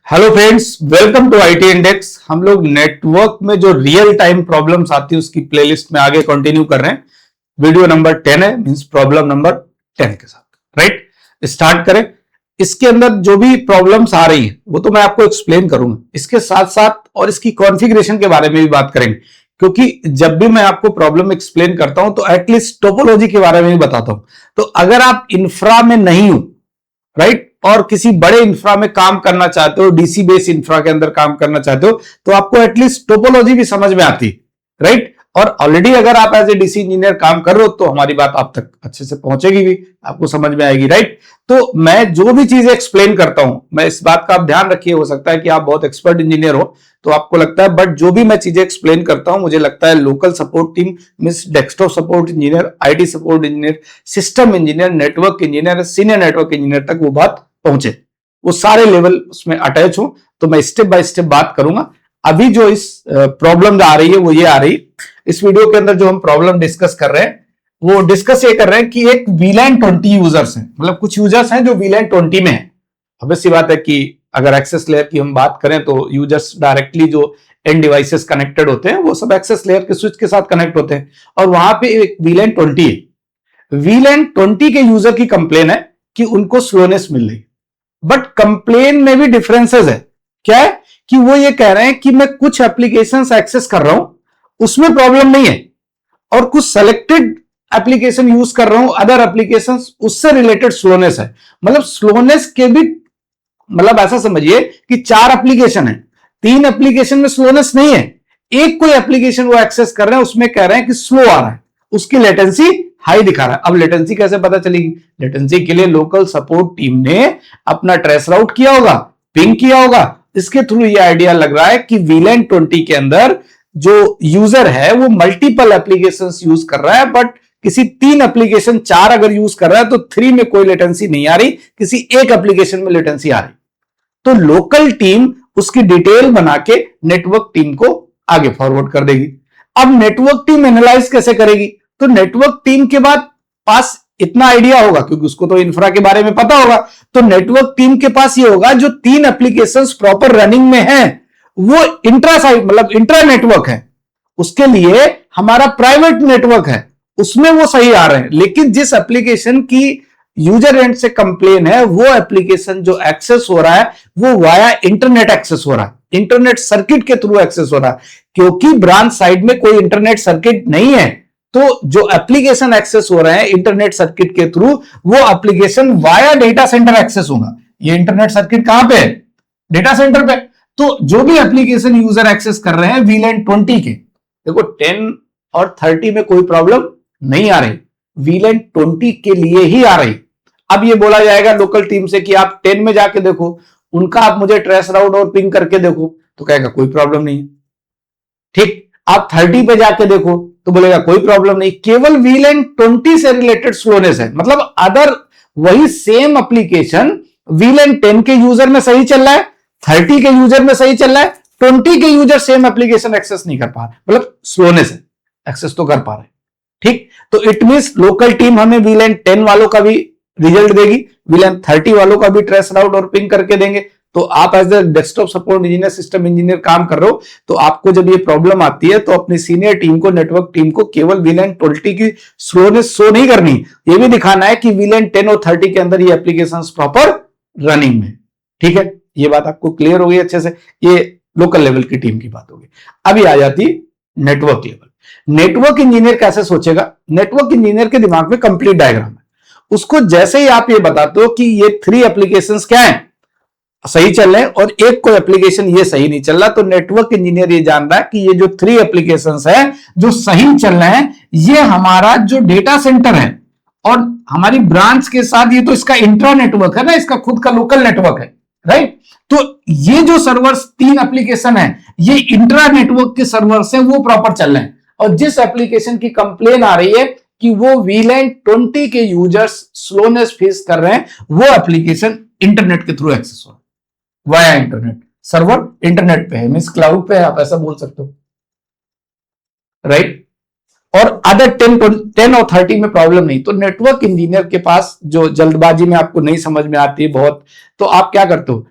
Hello friends, welcome to IT index. हम लोग network में जो रियल टाइम प्रॉब्लम्स आती है उसकी प्लेलिस्ट में आगे कंटिन्यू कर रहे हैं। वीडियो नंबर 10 है, मींस प्रॉब्लम नंबर 10 के साथ। राइट, स्टार्ट करें। इसके अंदर जो भी प्रॉब्लम्स आ रही है वो तो मैं आपको एक्सप्लेन करूंगा, इसके साथ साथ और इसकी कॉन्फ़िगरेशन के बारे में भी बात करेंगे, क्योंकि जब भी मैं आपको प्रॉब्लम एक्सप्लेन करता हूं तो एटलीस्ट टोपोलॉजी के बारे में भी बताता हूं। तो अगर आप इंफ्रा में नहीं हो, राइट, और किसी बड़े इंफ्रा में काम करना चाहते हो, डीसी बेस इंफ्रा के अंदर काम करना चाहते हो, तो आपको एटलीस्ट टोपोलॉजी भी समझ में आती, राइट। और ऑलरेडी अगर आप एज ए डीसी इंजीनियर काम कर रहे हो तो हमारी बात आप तक अच्छे से पहुंचेगी भी, आपको समझ में आएगी, राइट। तो मैं जो भी चीजें एक्सप्लेन करता हूं, मैं इस बात का आप ध्यान रखिए, हो सकता है कि आप बहुत एक्सपर्ट इंजीनियर हो तो आपको लगता है, बट जो भी मैं चीजें एक्सप्लेन करता हूं मुझे लगता है local support team, means desktop support engineer, IT support engineer, system engineer, network engineer, senior network engineer तक वो बात पहुंचे, वो सारे लेवल उसमें अटैच हो। तो मैं स्टेप बाय स्टेप बात करूंगा। अभी जो इस प्रॉब्लम आ रही है वो ये आ रही, इस वीडियो के अंदर जो हम प्रॉब्लम डिस्कस कर रहे हैं वो डिस्कस ये कर रहे हैं कि एक VLAN 20 यूजर्स हैं, मतलब कुछ यूजर्स हैं जो VLAN 20 में है। अब सी बात है कि अगर एक्सेस लेयर की हम बात करें तो यूजर्स डायरेक्टली जो एंड डिवाइसेस कनेक्टेड होते हैं वो सब एक्सेस लेयर के स्विच के साथ कनेक्ट होते हैं, और वहां पे एक VLAN 20 है। VLAN 20 के यूजर की कंप्लेन है कि उनको स्लोनेस मिल रही, बट कंप्लेन में भी डिफरेंसेस है। क्या है कि वो ये कह रहे हैं कि मैं कुछ एप्लीकेशंस एक्सेस कर रहा हूं उसमें प्रॉब्लम नहीं है, और कुछ सेलेक्टेड एप्लीकेशन यूज कर रहा हूं, अदर एप्लीकेशंस, उससे रिलेटेड स्लोनेस है। मतलब स्लोनेस के भी, मतलब ऐसा समझिए कि 4 एप्लीकेशन है, 3 एप्लीकेशन में स्लोनेस नहीं है, एक कोई एप्लीकेशन वो एक्सेस कर रहे हैं उसमें कह रहे हैं कि स्लो आ रहा है, उसकी लेटेंसी हाई दिखा रहा है। अब लेटेंसी कैसे पता चलेगी? लेटेंसी के लिए लोकल सपोर्ट टीम ने अपना ट्रेस राउट किया होगा, पिंग किया होगा, इसके थ्रू ये आइडिया लग रहा है कि VLAN 20 के अंदर जो यूजर है वो मल्टीपल एप्लीकेशंस यूज कर रहा है, बट किसी 3 एप्लीकेशन 4 अगर यूज कर रहा है तो 3 में कोई लेटेंसी नहीं आ रही, किसी एक एप्लीकेशन में लेटेंसी आ रही। तो लोकल टीम उसकी डिटेल बना के नेटवर्क टीम को आगे फॉरवर्ड कर देगी। अब नेटवर्क टीम एनालाइज कैसे करेगी? तो नेटवर्क टीम के पास इतना आइडिया होगा, क्योंकि उसको तो इंफ्रा के बारे में पता होगा, तो नेटवर्क टीम के पास ये होगा जो 3 एप्लीकेशंस प्रॉपर रनिंग में हैं वो इंट्रा साइड, मतलब इंट्रा नेटवर्क है, उसके लिए हमारा प्राइवेट नेटवर्क है, उसमें वो सही आ रहे हैं। लेकिन जिस एप्लीकेशन की यूजर एंड से कंप्लेन है वो एप्लीकेशन जो एक्सेस हो रहा है वो वाया इंटरनेट एक्सेस हो रहा है, इंटरनेट सर्किट के थ्रू एक्सेस हो रहा है। क्योंकि ब्रांच साइड में कोई इंटरनेट सर्किट नहीं है, तो जो एप्लीकेशन एक्सेस हो रहे हैं इंटरनेट सर्किट के थ्रू, वो application via data center access होगा। ये इंटरनेट सर्किट कहां पे है? डेटा सेंटर पे। तो जो भी एप्लीकेशन यूजर एक्सेस कर रहे हैं VLAN 20 के, देखो 10 और 30 में कोई प्रॉब्लम नहीं आ रही, VLAN 20 के लिए ही आ रही। अब ये बोला जाएगा लोकल टीम से कि आप 10 में जाके देखो, उनका आप मुझे ट्रेस राउट और पिंग करके देखो, तो कहेगा कोई प्रॉब्लम नहीं। ठीक, आप 30 पे जाके देखो तो बोलेगा कोई प्रॉब्लम नहीं, केवल VLAN 20 से रिलेटेड स्लोनेस है। मतलब अदर वही सेम एप्लीकेशन VLAN 10 के यूजर में सही चल रहा है, 30 के यूजर में सही चल रहा है, 20 के यूजर सेम एप्लीकेशन एक्सेस नहीं कर पा रहे, मतलब स्लोनेस है, एक्सेस तो कर पा रहे। ठीक, तो इट मींस लोकल टीम हमें VLAN 10 वालों का भी रिजल्ट देगी, VLAN 30 वालों का भी ट्रेस राउट और पिंग करके देंगे। तो आप as a desktop support engineer, system engineer काम कर रहे हो, तो आपको जब ये प्रॉब्लम आती है तो अपनी सीनियर टीम को, नेटवर्क टीम को केवल VLAN 20 की स्लोनेस शो नहीं करनी, ये भी दिखाना है कि VLAN 10 और 30 के अंदर ये एप्लीकेशंस प्रॉपर रनिंग में। ठीक है, ये बात आपको क्लियर हो गई अच्छे से। ये लोकल लेवल की टीम की बात होगी। अभी आ जाती नेटवर्क लेवल। नेटवर्क इंजीनियर कैसे सोचेगा? नेटवर्क इंजीनियर के दिमाग में कंप्लीट डायग्राम है, उसको जैसे ही आप ये बताते हो कि ये 3 एप्लीकेशंस क्या है सही चल रहे हैं और एक कोई एप्लीकेशन ये सही नहीं चल रहा, तो नेटवर्क इंजीनियर ये जान रहा है कि ये जो 3 एप्लीकेशंस है जो सही चल रहे हैं, ये हमारा जो डेटा सेंटर है और हमारी ब्रांच के साथ, ये तो इसका इंट्रा नेटवर्क है ना, इसका खुद का लोकल नेटवर्क है, राइट। तो ये जो सर्वर्स 3 एप्लीकेशन है, ये इंट्रा नेटवर्क के सर्वर्स है, वो प्रॉपर चल रहे हैं। और जिस एप्लीकेशन की कंप्लेन आ रही है कि वो VLAN 20 के यूजर्स स्लोनेस फेस कर रहे हैं, वो एप्लीकेशन इंटरनेट के थ्रू एक्सेस हो रहा है, वाया इंटरनेट, सर्वर इंटरनेट पे है, मींस क्लाउड पे है, आप ऐसा बोल सकते हो, राइट। और अदर 10 और 30 में प्रॉब्लम नहीं। तो नेटवर्क इंजीनियर के पास जो जल्दबाजी में आपको नहीं समझ में आती है बहुत, तो आप क्या करते हो,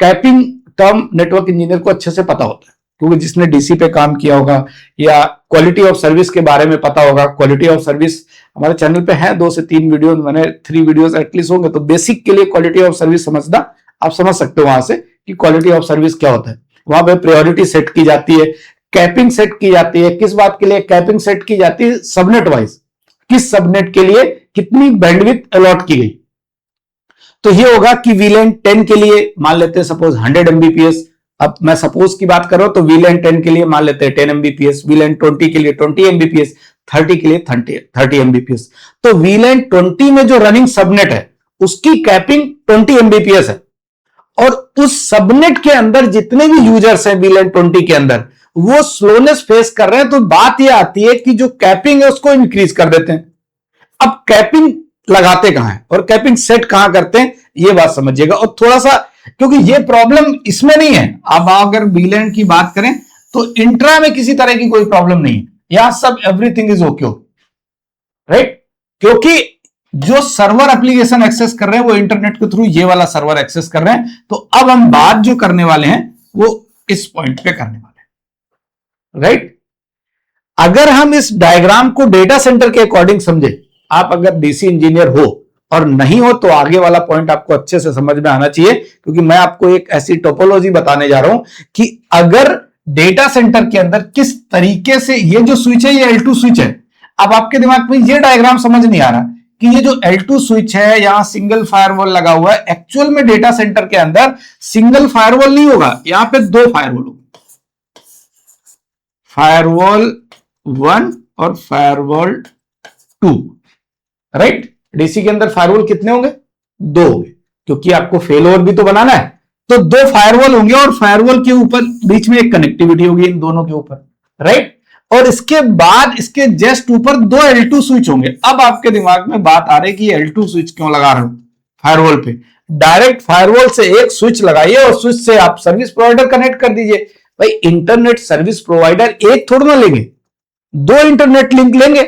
कैपिंग टर्म नेटवर्क इंजीनियर को अच्छे से पता होता है, क्योंकि जिसने डीसी पे काम किया होगा या क्वालिटी ऑफ सर्विस के बारे में पता होगा। क्वालिटी ऑफ सर्विस हमारे चैनल पे है 2 से 3 वीडियो, मैंने 3 वीडियोस एटलीस्ट होंगे, तो बेसिक के लिए क्वालिटी ऑफ सर्विस समझना आप समझ सकते हो वहां से कि क्वालिटी ऑफ सर्विस क्या होता है। वहां पे प्रायोरिटी सेट की जाती है, कैपिंग सेट की जाती है। किस बात के लिए कैपिंग सेट की जाती है? सबनेट वाइज, किस सबनेट के लिए कितनी बैंडविड्थ अलॉट की गई। तो ये होगा कि वीलैन 10 के लिए मान लेते हैं सपोज 100 एमबीपीएस। अब मैं सपोज की बात कर रहा हूं, तो वीलैन 10 के लिए मान लेते हैं 10 एमबीपीएस, वीलैन 20 के लिए 20 एमबीपीएस, 30 के लिए 30 एमबीपीएस। तो वीलैन 20 में जो रनिंग सबनेट है उसकी कैपिंग 20 एमबीपीएस है, और उस सबनेट के अंदर जितने भी यूजर्स हैं वीलैन 20 के अंदर वो स्लोनेस फेस कर रहे हैं। तो बात यह आती है कि जो कैपिंग है उसको इंक्रीज कर देते हैं। अब कैपिंग लगाते कहां है और कैपिंग सेट कहां करते हैं, ये बात समझिएगा। और थोड़ा सा, क्योंकि ये प्रॉब्लम इसमें नहीं है, अब अगर वीलैन की बात करें तो इंट्रा में किसी तरह की कोई प्रॉब्लम नहीं है, यहां सब एवरीथिंग इज ओके, राइट। क्योंकि जो सर्वर एप्लीकेशन एक्सेस कर रहे हैं वो इंटरनेट के थ्रू ये वाला सर्वर एक्सेस कर रहे हैं। तो अब हम बात जो करने वाले हैं वो इस पॉइंट पे करने वाले हैं, राइट। अगर हम इस डायग्राम को डेटा सेंटर के अकॉर्डिंग समझे, आप अगर डीसी इंजीनियर हो और नहीं हो तो आगे वाला पॉइंट आपको अच्छे से समझ में आना चाहिए, क्योंकि मैं आपको एक ऐसी टोपोलॉजी बताने जा रहा हूं कि अगर डेटा सेंटर के अंदर किस तरीके से ये जो स्विच है ये L2 स्विच है। अब आपके दिमाग में ये डायग्राम समझ नहीं आ रहा कि ये जो L2 स्विच है, यहां सिंगल फायरवॉल लगा हुआ है। एक्चुअल में डेटा सेंटर के अंदर सिंगल फायरवॉल नहीं होगा, यहां पे 2 फायरवॉल होंगे, फायरवॉल 1 और फायरवॉल 2, राइट। डीसी के अंदर फायरवॉल कितने होंगे? 2 होंगे, क्योंकि आपको फेलओवर भी तो बनाना है। तो 2 फायरवॉल होंगे और फायरवॉल के ऊपर बीच में एक कनेक्टिविटी होगी इन दोनों के ऊपर, राइट। और इसके बाद इसके जस्ट ऊपर 2 L2 स्विच होंगे। अब आपके दिमाग में बात आ रही है कि L2 स्विच क्यों लगा रहे हो फायरवॉल पे? डायरेक्ट फायरवॉल से एक स्विच लगाइए और स्विच से आप सर्विस प्रोवाइडर कनेक्ट कर दीजिए। भाई इंटरनेट सर्विस प्रोवाइडर एक थोड़ा ना लेंगे, 2 इंटरनेट लिंक लेंगे,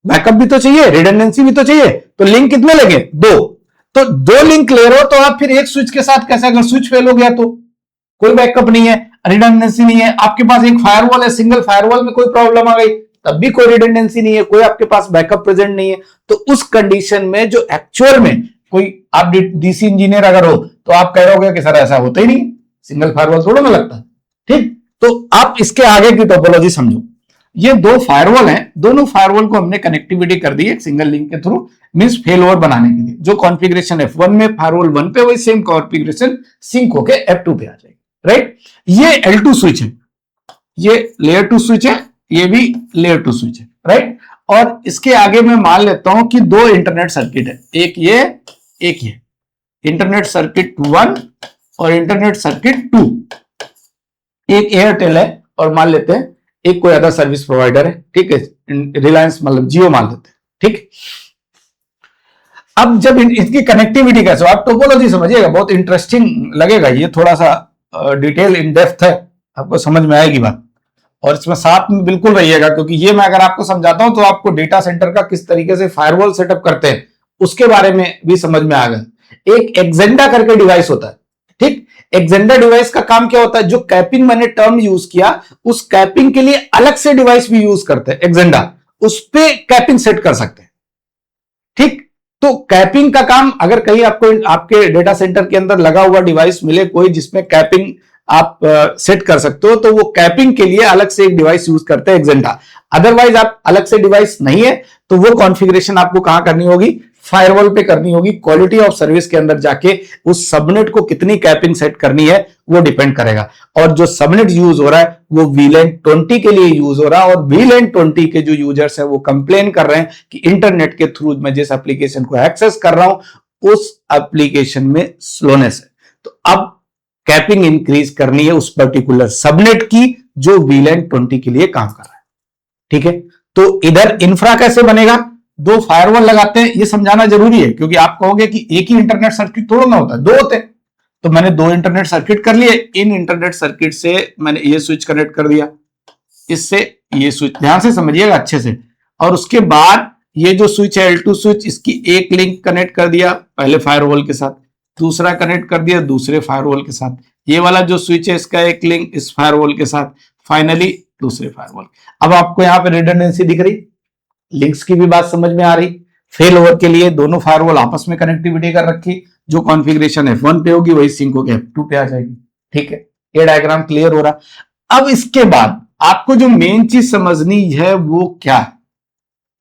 बैकअप भी तो चाहिए, रिडंडेंसी भी तो चाहिए। तो लिंक कितने लेंगे? 2। तो 2 लिंक ले रहे हो तो आप फिर एक स्विच के साथ कैसे, अगर स्विच फेल हो गया तो कोई बैकअप नहीं है, रिडंडेंसी नहीं है। आपके पास एक फायरवॉल है, सिंगल फायरवॉल में कोई प्रॉब्लम आ गई तब भी कोई रिडंडेंसी नहीं है, कोई आपके पास बैकअप प्रेजेंट नहीं है। तो उस कंडीशन में जो एक्चुअल में कोई आप डीसी इंजीनियर अगर हो तो आप कह रहे हो कि सर ऐसा होता ही नहीं, सिंगल फायरवॉल थोड़ा ना लगता, ठीक। तो आप इसके आगे की टोपोलॉजी समझो। ये 2 फायरवॉल हैं, दोनों फायरवॉल को हमने कनेक्टिविटी कर दी है सिंगल लिंक के थ्रू, मींस फेल ओवर बनाने के लिए। जो कॉन्फ़िगरेशन F1 में फायरवॉल 1 पे, वही सेम कॉन्फ़िगरेशन सिंक होके F2 पे आ जाएगी, राइट। ये L2 स्विच है, ये लेयर 2 स्विच है, ये भी लेयर 2 स्विच है, राइट। और इसके आगे मैं मान लेता हूं कि 2 इंटरनेट सर्किट है, एक ये एक ये, इंटरनेट सर्किट 1 और इंटरनेट सर्किट 2। एक एयरटेल है और मान लेते हैं एक कोई अदर सर्विस प्रोवाइडर है, ठीक है, रिलायंस मतलब जियो मान लेते हैं, ठीक। अब जब इसकी कनेक्टिविटी कैसे, आप टोपोलॉजी समझिएगा, बहुत इंटरेस्टिंग लगेगा, ये थोड़ा सा डिटेल इन डेप्थ है, आपको समझ में आएगी बात। और इसमें साथ में बिल्कुल रहिएगा, क्योंकि ये मैं अगर आपको समझाता हूं तो आपको डेटा सेंटर का किस तरीके से फायरवॉल सेटअप करते हैं उसके बारे में भी समझ में आ गया। एक एक्जेंडा करके डिवाइस होता है, ठीक। एक्जेंडा डिवाइस का काम क्या होता है? जो कैपिंग मैंने टर्म यूज किया, उस कैपिंग के लिए अलग से डिवाइस भी यूज करते हैं एक्जेंडा, उस पे कैपिंग सेट कर सकते हैं, ठीक। तो कैपिंग का काम, अगर कहीं आपको आपके डेटा सेंटर के अंदर लगा हुआ डिवाइस मिले कोई जिसमें कैपिंग आप सेट कर सकते हो, तो वो कैपिंग के लिए अलग से एक डिवाइस यूज करते हैं एक्जेंडा। अदरवाइज आप अलग से डिवाइस नहीं है तो वो कॉन्फ़िगरेशन आपको कहां करनी होगी? फायरवॉल पे करनी होगी। क्वालिटी ऑफ सर्विस के अंदर जाके उस सबनेट को कितनी कैपिंग सेट करनी है वो डिपेंड करेगा। और जो सबनेट यूज हो रहा है वो वीलैन 20 के लिए यूज हो रहा है, और वीलैन 20 के जो यूजर्स है वो कंप्लेन कर रहे हैं कि इंटरनेट के थ्रू मैं जिस एप्लीकेशन को एक्सेस कर रहा हूं उस एप्लीकेशन में स्लोनेस है। तो अब कैपिंग इंक्रीज करनी है उस पर्टिकुलर सबनेट की जो वीलैन 20 के लिए काम कर रहा है, ठीक है। तो इधर इंफ्रा कैसे बनेगा? 2 फायरवॉल लगाते हैं, ये समझाना जरूरी है, क्योंकि आप कहोगे कि एक ही इंटरनेट सर्किट थोड़ा ना होता है, 2 होते हैं। तो मैंने 2 इंटरनेट सर्किट कर लिए, इन इंटरनेट सर्किट से मैंने ये स्विच कनेक्ट कर दिया, इससे ये स्विच, ध्यान से समझिएगा अच्छे से। और उसके बाद ये जो स्विच है L2 स्विच, इसकी एक लिंक कनेक्ट कर दिया पहले फायरवॉल के साथ, दूसरा कनेक्ट कर दिया दूसरे फायरवॉल के साथ, ये वाला जो स्विच है इसका एक लिंक इस फायरवॉल के साथ, फाइनली दूसरे फायरवॉल। अब आपको यहाँ पे रिडंडेंसी दिख रही, लिंक्स की भी बात समझ में आ रही। फेल ओवर के लिए दोनों फायरवॉल आपस में कनेक्टिविटी कर रखी, जो कॉन्फ़िगरेशन F1 पे होगी वही सिंक होकर F2 पे आ जाएगी। ठीक है, ये डायग्राम क्लियर हो रहा। अब इसके बाद आपको जो मेन चीज समझनी है वो क्या है,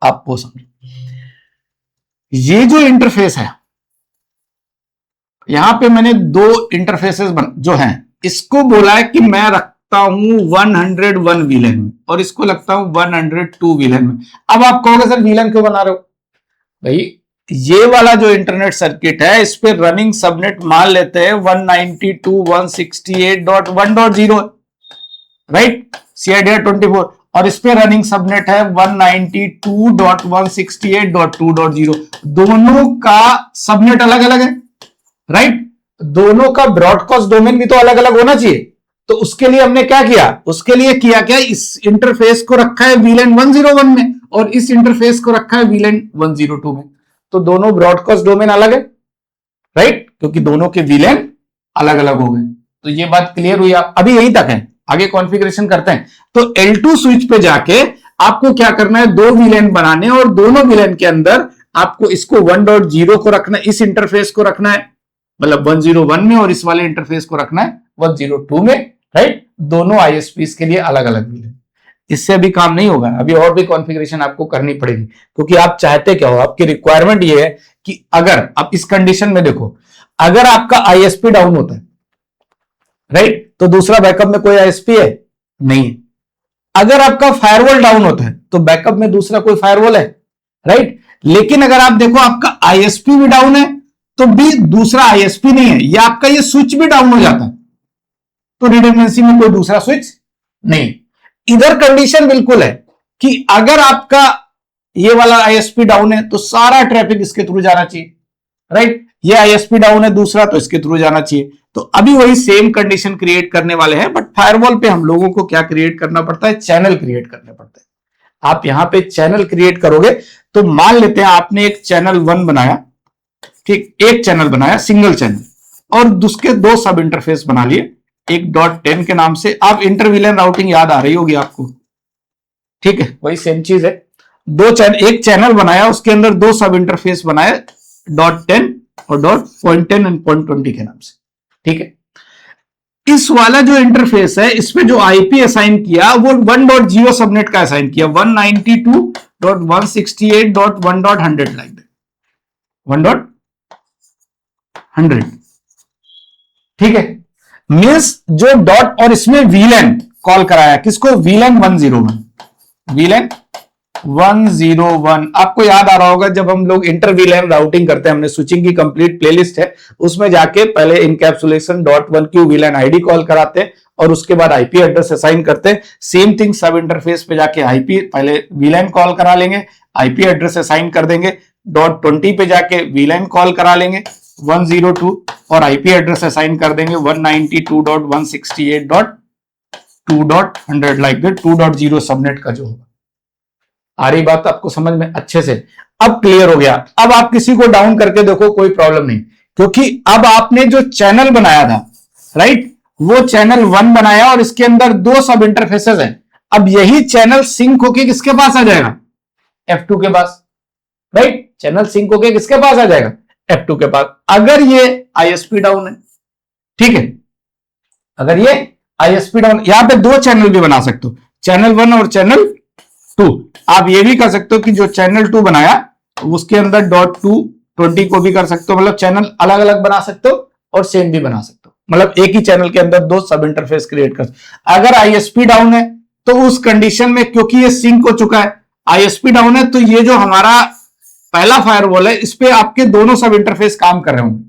आपको समझ, ये जो इंटरफेस है, यहां पे मैंने दो इंटरफेसेस जो हैं, इसको बोला है कि मैं रखता हूं 101 वीलन में और इसको लगता हूं 102 वीलन में। अब आप कहोगे सर वीलन क्यों बना रहे हो? भाई ये वाला जो इंटरनेट सर्किट है इस पे रनिंग सबनेट मान लेते हैं 192.168.1.0, राइट, CIDR 24, और इस पे रनिंग सबनेट है 192.168.2.0। दोनों का सबनेट अलग अलग है, राइट, दोनों का ब्रॉडकास्ट डोमेन भी तो अलग अलग होना चाहिए। तो उसके लिए हमने क्या किया, उसके लिए किया क्या, इस इंटरफेस को रखा है VLAN 101 में और इस इंटरफेस को रखा है VLAN 102 में। तो दोनों ब्रॉडकास्ट डोमेन अलग है, राइट, क्योंकि दोनों के VLAN अलग अलग हो गए। तो ये बात क्लियर हुई, आप अभी यहीं तक है, आगे कॉन्फ़िगरेशन करते हैं। तो L2 स्विच पे जाके आपको क्या करना है, दो VLAN बनाने और दोनों VLAN के अंदर आपको इसको 1.0 को रखना है, इस इंटरफेस को रखना है मतलब 101 में, और इस वाले इंटरफेस को रखना है 102 में, राइट। दोनों ISPs के लिए अलग अलग VLAN। इससे अभी काम नहीं होगा, अभी और भी कॉन्फ़िगरेशन आपको करनी पड़ेगी, क्योंकि आप चाहते क्या हो, आपकी रिक्वायरमेंट ये है कि अगर आप इस कंडीशन में देखो, अगर आपका ISP डाउन होता है, राइट, तो दूसरा बैकअप में कोई ISP है नहीं है। अगर आपका फायरवॉल डाउन होता है तो बैकअप में दूसरा कोई फायरवॉल है, राइट। लेकिन अगर आप देखो आपका ISP भी डाउन है तो भी दूसरा ISP नहीं है, या आपका ये स्विच भी डाउन हो जाता है तो रिडंडेंसी में कोई दूसरा स्विच नहीं। इधर कंडीशन बिल्कुल है कि अगर आपका ये वाला ISP डाउन है तो सारा ट्रैफिक इसके थ्रू जाना चाहिए, राइट। ये ISP डाउन है दूसरा तो इसके थ्रू जाना चाहिए। तो अभी वही सेम कंडीशन क्रिएट करने वाले हैं, बट फायरवॉल पे हम लोगों को क्या क्रिएट करना पड़ता है, चैनल क्रिएट करने पड़ते हैं। आप यहां पे चैनल क्रिएट करोगे तो मान लेते हैं आपने एक चैनल 1 बनाया, ठीक, एक चैनल बनाया सिंगल चैनल, और उसके दो सब इंटरफेस बना लिए, एक .10 के नाम से। आप इंटरवीलन राउटिंग याद आ रही होगी आपको, ठीक है, वही सेम चीज है। एक चैनल बनाया, उसके अंदर दो सब इंटरफेस बनाए .10 और .10 एंड .20 के नाम से, ठीक है। इस वाला जो इंटरफेस है इस पे जो IP असाइन किया वो 1.0 सबनेट का असाइन किया, 192.168.1.100 लाइक दैट, 1.100, ठीक है। मींस जो डॉट और इसमें VLAN कॉल कराया, किसको, VLAN 101, VLAN 101। आपको याद आ रहा होगा जब हम लोग इंटर VLAN राउटिंग करते हैं, हमने स्विचिंग की कंप्लीट प्लेलिस्ट है, उसमें जाके पहले encapsulation .1Q VLAN ID call कराते हैं और उसके बाद IP एड्रेस असाइन करते हैं। सेम थिंग सब इंटरफेस पे जाके IP पहले VLAN कॉल करा लेंगे, IP एड्रेस असाइन कर देंगे, .20 पे जाके VLAN कॉल करा लेंगे 102 और IP एड्रेस असाइन कर देंगे 192.168.2.100 लाइक दैट, 2.0 सबनेट का जो होगा। आ रही बात आपको समझ में अच्छे से? अब क्लियर हो गया। अब आप किसी को डाउन करके देखो कोई प्रॉब्लम नहीं, क्योंकि अब आपने जो चैनल बनाया था, राइट, वो चैनल 1 बनाया और इसके अंदर दो सब इंटरफेसेस हैं। अब यही चैनल सिंक होके किसके पास आ जाएगा, F2 के पास, राइट। चैनल सिंक होके किसके पास आ जाएगा, F2 के पास, अगर ये ISP डाउन है, ठीक है। अगर ये ISP डाउन, यहां पे दो चैनल भी बना सकते हो, चैनल 1 और चैनल 2। आप ये भी कर सकते हो कि जो चैनल 2 बनाया उसके अंदर .220 को भी कर सकते हो, मतलब चैनल अलग अलग बना सकते हो और सेम भी बना सकते हो, मतलब एक ही चैनल के अंदर दो सब इंटरफेस क्रिएट कर। अगर ISP डाउन है तो उस कंडीशन में, क्योंकि ये सिंक हो चुका है, ISP डाउन है, तो ये जो हमारा पहला फायरवॉल है इस पे आपके दोनों सब इंटरफेस काम कर रहे होंगे,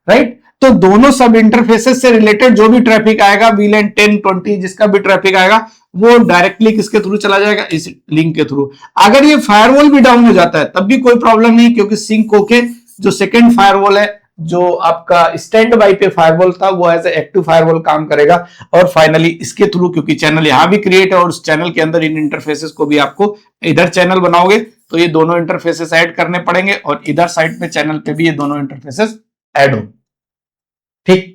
राइट। तो दोनों सब इंटरफेसेस से रिलेटेड जो भी ट्रैफिक आएगा, VLAN 10, 20 जिसका भी ट्रैफिक आएगा वो डायरेक्टली किसके थ्रू चला जाएगा, इस लिंक के थ्रू। अगर ये फायरवॉल भी डाउन हो जाता है तब भी कोई प्रॉब्लम नहीं, क्योंकि सिंक होके जो सेकंड फायरवॉल है, जो आपका स्टैंड बाई पे फायरवॉल था, वो एज ए एक्टिव फायरवॉल काम करेगा। और फाइनली इसके थ्रू, क्योंकि चैनल यहां भी क्रिएट है और उस चैनल के अंदर इन इंटरफेसेस को भी आपको, इधर चैनल बनाओगे तो ये दोनों इंटरफेसेस ऐड करने पड़ेंगे और इधर साइड पे चैनल पे भी ये दोनों इंटरफेसेस ऐड हो, ठीक।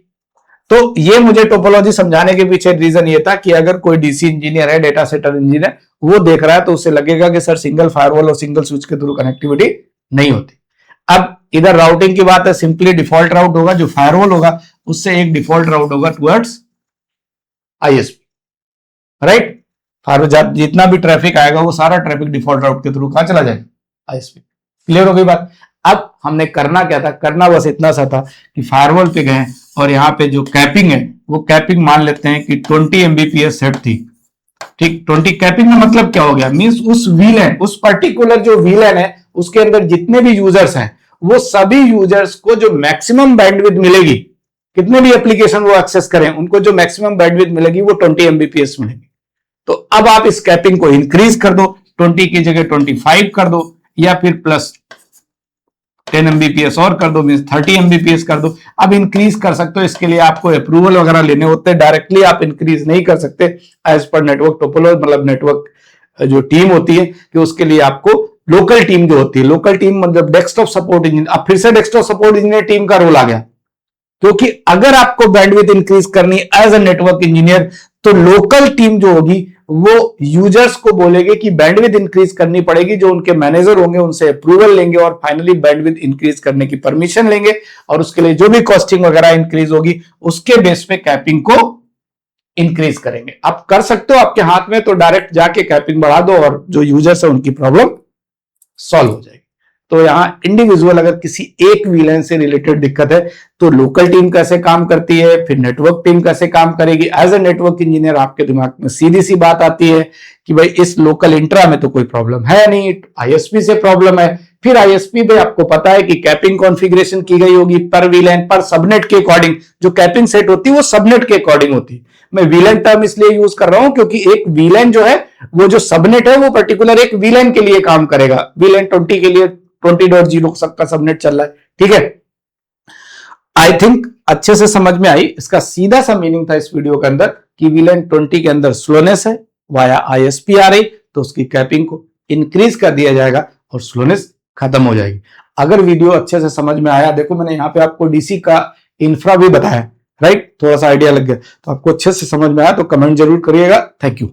तो ये मुझे टोपोलॉजी समझाने के पीछे रीजन ये था कि अगर कोई डीसी इंजीनियर है, डेटा सेंटर इंजीनियर, वो देख रहा है तो उसे लगेगा कि सर सिंगल फायरवॉल और सिंगल स्विच के थ्रू कनेक्टिविटी नहीं होती। अब इधर राउटिंग की बात है, सिंपली डिफॉल्ट राउट होगा, जो फायरवॉल होगा उससे एक डिफॉल्ट राउट होगा टुवर्ड्स आईएसपी, राइट। फायरवॉल जितना भी ट्रैफिक आएगा वो सारा ट्रैफिक डिफॉल्ट राउट के थ्रू कहां चला जाएगा, आईएसपी। क्लियर हो गई बात। अब हमने करना क्या था, करना बस इतना सा था कि फायरवॉल पे गए और यहाँ पे जो कैपिंग है वो कैपिंग मान लेते हैं कि 20 Mbps सेट थी, ठीक। 20 कैपिंग का मतलब क्या हो गया, मींस उस वीलैन, उस पर्टिकुलर जो वीलैन है उसके अंदर जितने भी यूजर्स हैं वो सभी यूजर्स को जो मैक्सिमम बैंडविड्थ मिलेगी, कितने भी एप्लीकेशन वो एक्सेस करें उनको जो मैक्सिमम बैंडविड्थ मिलेगी वो 20 Mbps मिलेगी। तो अब आप इस कैपिंग को इंक्रीज कर दो, 20 की जगह 25 कर दो, या फिर प्लस 10 Mbps और कर दो, मींस 30 Mbps कर दो। अब इंक्रीज कर सकते हो, इसके लिए आपको अप्रूवल वगैरह लेने होते हैं, डायरेक्टली आप इंक्रीज नहीं कर सकते एज पर नेटवर्क टोपोलॉजी, मतलब नेटवर्क जो टीम होती है कि उसके लिए आपको लोकल टीम जो होती है, लोकल टीम मतलब डेस्कटॉप सपोर्ट इंजीनियर, अब फिर से डेस्कटॉप सपोर्ट इंजीनियर टीम का रोल आ गया, क्योंकि अगर आपको बैंडविड्थ इंक्रीज करनी एज अ नेटवर्क इंजीनियर तो लोकल टीम जो होगी वो यूजर्स को बोलेगी कि बैंडविड्थ इंक्रीज करनी पड़ेगी, जो उनके मैनेजर होंगे उनसे अप्रूवल लेंगे और फाइनली बैंडविड्थ इंक्रीज करने की परमिशन लेंगे, और उसके लिए जो भी कॉस्टिंग वगैरह इंक्रीज होगी उसके बेस पे कैपिंग को इंक्रीज करेंगे। आप कर सकते हो, आपके हाथ में, तो डायरेक्ट जाके कैपिंग बढ़ा दो और जो यूजर्स है उनकी प्रॉब्लम सॉल्व हो जाएगी। तो यहां इंडिविजुअल अगर किसी एक वीलैन से रिलेटेड दिक्कत है तो लोकल टीम कैसे काम करती है, फिर नेटवर्क टीम कैसे काम करेगी, एज ए नेटवर्क इंजीनियर आपके दिमाग में सीधी सी बात आती है कि भाई इस लोकल इंट्रा में तो कोई प्रॉब्लम है नहीं, आईएसपी से प्रॉब्लम है। फिर आईएसपी पे आपको पता है कि कैपिंग कॉन्फ़िगरेशन की गई होगी पर वीलैन पर सबनेट के अकॉर्डिंग, जो कैपिंग सेट होती है वो सबनेट के अकॉर्डिंग होती है। मैं वीलैन टर्म इसलिए यूज कर रहा हूं क्योंकि एक वीलैन जो है वो जो सबनेट है वो पर्टिकुलर एक वीलैन के लिए काम करेगा, वीलैन 20 के लिए 20.0 सबका सबनेट चल रहा है, ठीक है। आई थिंक अच्छे से समझ में आई। इसका सीधा सा मीनिंग था इस वीडियो के अंदर कि वीलैन 20 के अंदर स्लोनेस है, वाया आईएसपी आ रही तो उसकी कैपिंग को इंक्रीज कर दिया जाएगा और स्लोनेस खत्म हो जाएगी। अगर वीडियो अच्छे से समझ में आया, देखो मैंने यहाँ पे आपको डीसी का इंफ्रा भी बताया, राइट, थोड़ा सा आइडिया लग गया, तो आपको अच्छे से समझ में आया तो कमेंट जरूर करिएगा। Thank you.